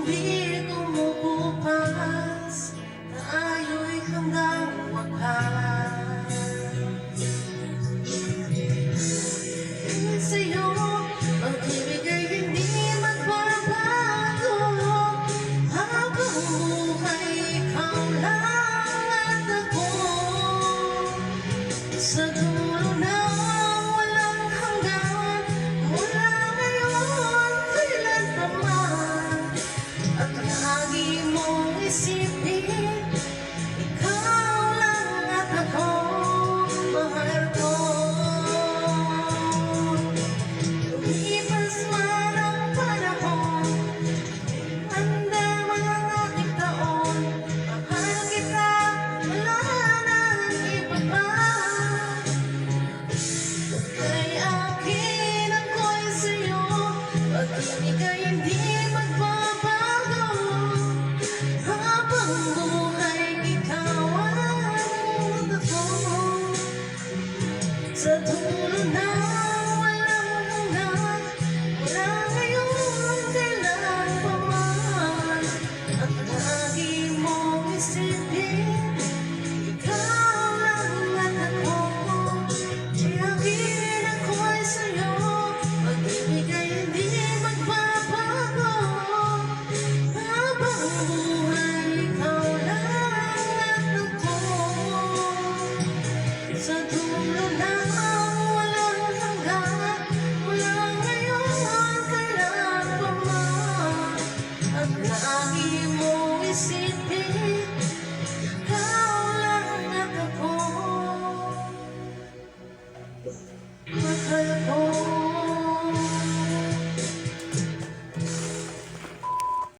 hindi kumukupas, tayo'y hanggang wakas. Sa'yo, pag-ibig ay hindi magbabago, habang buhay ikaw lang at ako. Sa dulo ng walang hanggan, mula ngayon kailanman, at lagi mong isipin, ikaw lang at ako, mahal ko. Lumipas man ang panahon, handa man ang aking taon, mahal kita, wala nang iba pa. Kay akin ako'y sa'yo, pag-ibig ay hindi magbabago, habang buhay ikaw ang ako. Sa dulo ng walang hanggan, mula ngayon kailanman, at lagi mong isipin, ikaw lang at ako. Kay akin ako'y sa'yo, pag-ibig ay hindi magbabago, habang buhay ikaw lang at ako. Sa dulo ng walang hanggan, mula ngayon kailanman, at lagi mong isipin,